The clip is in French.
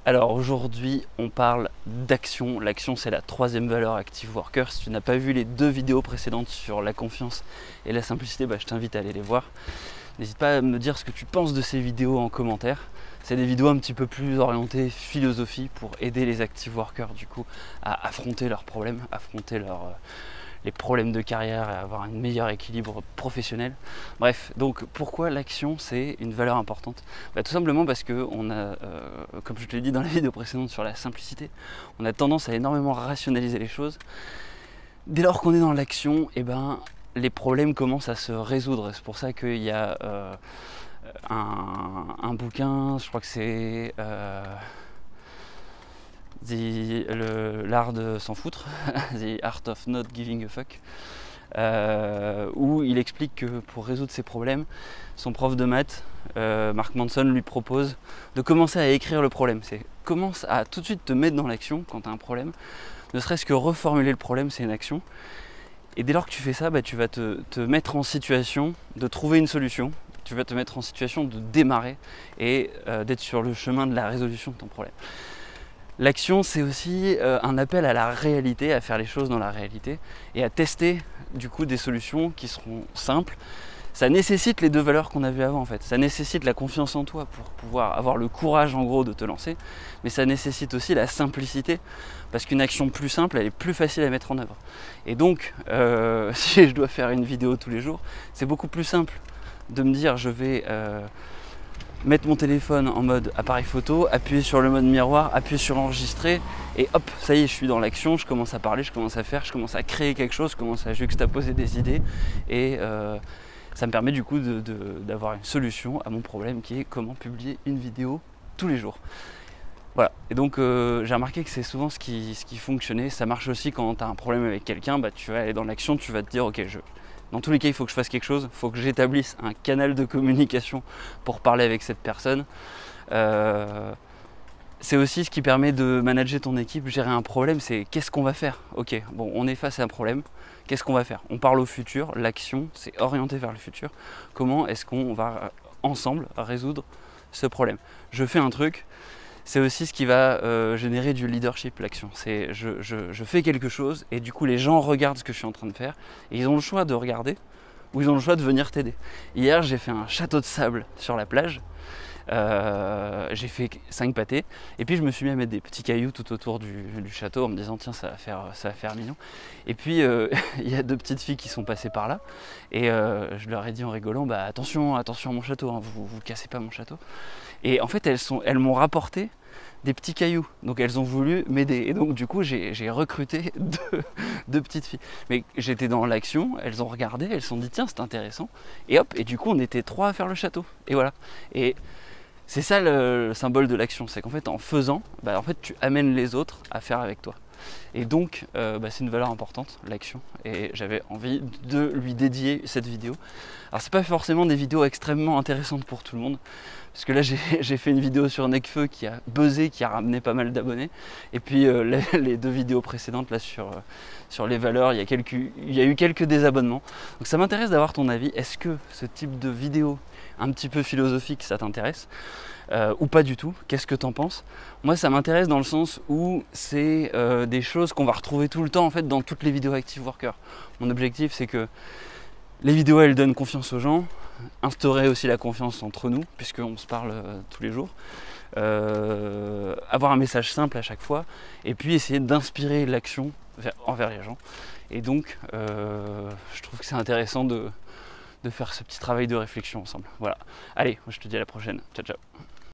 Alors aujourd'hui, on parle d'action. L'action, c'est la troisième valeur Active Worker. Si tu n'as pas vu les deux vidéos précédentes sur la confiance et la simplicité, je t'invite à aller les voir. N'hésite pas à me dire ce que tu penses de ces vidéos en commentaire. C'est des vidéos un petit peu plus orientées philosophie pour aider les Active Workers du coup à affronter leurs problèmes, affronter les problèmes de carrière et avoir un meilleur équilibre professionnel. Bref, donc pourquoi l'action c'est une valeur importante? Tout simplement parce que on a, comme je te l'ai dit dans la vidéo précédente sur la simplicité, on a tendance à énormément rationaliser les choses. Dès lors qu'on est dans l'action, les problèmes commencent à se résoudre. C'est pour ça qu'il y a un bouquin, je crois que c'est l'art de s'en foutre, The Art of Not Giving a Fuck, où il explique que pour résoudre ses problèmes, son prof de maths, Mark Manson, lui propose de commencer à écrire le problème. C'est commence à tout de suite te mettre dans l'action quand tu as un problème, ne serait-ce que reformuler le problème, c'est une action. Et dès lors que tu fais ça, tu vas te mettre en situation de trouver une solution, tu vas te mettre en situation de démarrer et d'être sur le chemin de la résolution de ton problème. L'action, c'est aussi un appel à la réalité, à faire les choses dans la réalité et à tester du coup des solutions qui seront simples. Ça nécessite les deux valeurs qu'on a vues avant en fait. Ça nécessite la confiance en toi pour pouvoir avoir le courage en gros de te lancer, mais ça nécessite aussi la simplicité parce qu'une action plus simple, elle est plus facile à mettre en œuvre. Et donc, si je dois faire une vidéo tous les jours, c'est beaucoup plus simple de me dire je vais mettre mon téléphone en mode appareil photo, appuyer sur le mode miroir, appuyer sur enregistrer et hop, ça y est, je suis dans l'action, je commence à parler, je commence à faire, je commence à créer quelque chose, je commence à juxtaposer des idées et ça me permet du coup d'avoir une solution à mon problème qui est comment publier une vidéo tous les jours. Voilà, et donc j'ai remarqué que c'est souvent ce qui fonctionnait. Ça marche aussi quand tu as un problème avec quelqu'un, tu vas aller dans l'action, tu vas te dire ok, dans tous les cas il faut que je fasse quelque chose, il faut que j'établisse un canal de communication pour parler avec cette personne. C'est aussi ce qui permet de manager ton équipe, gérer un problème, c'est qu'est-ce qu'on va faire? Ok, bon, on est face à un problème, qu'est-ce qu'on va faire? On parle au futur, l'action c'est orienté vers le futur. Comment est-ce qu'on va ensemble résoudre ce problème? Je fais un truc. C'est aussi ce qui va générer du leadership, l'action. C'est je fais quelque chose et du coup les gens regardent ce que je suis en train de faire et ils ont le choix de regarder ou ils ont le choix de venir t'aider. Hier j'ai fait un château de sable sur la plage, j'ai fait 5 pâtés et puis je me suis mis à mettre des petits cailloux tout autour du château en me disant tiens ça va faire mignon. Et puis il y a deux petites filles qui sont passées par là et je leur ai dit en rigolant attention à mon château, hein, vous cassez pas mon château. Et en fait elles m'ont rapporté des petits cailloux, donc elles ont voulu m'aider et donc du coup j'ai recruté deux petites filles, mais j'étais dans l'action, elles ont regardé, elles se sont dit tiens c'est intéressant et hop, et du coup on était 3 à faire le château et voilà. Et c'est ça le symbole de l'action, c'est qu'en fait en faisant, en fait tu amènes les autres à faire avec toi. Et donc c'est une valeur importante, l'action, et j'avais envie de lui dédier cette vidéo. Alors c'est pas forcément des vidéos extrêmement intéressantes pour tout le monde, parce que là j'ai fait une vidéo sur Necfeu qui a buzzé, qui a ramené pas mal d'abonnés, et puis les deux vidéos précédentes là sur les valeurs, il y a eu quelques désabonnements. Donc ça m'intéresse d'avoir ton avis. Est-ce que ce type de vidéo un petit peu philosophique ça t'intéresse ou pas du tout? Qu'est-ce que t'en penses? Moi ça m'intéresse dans le sens où c'est des choses qu'on va retrouver tout le temps en fait dans toutes les vidéos Active Worker. Mon objectif c'est que les vidéos elles donnent confiance aux gens, instaurer aussi la confiance entre nous puisqu'on se parle tous les jours, avoir un message simple à chaque fois et puis essayer d'inspirer l'action envers les gens. Et donc je trouve que c'est intéressant de faire ce petit travail de réflexion ensemble. Voilà. Allez, moi je te dis à la prochaine. Ciao ciao.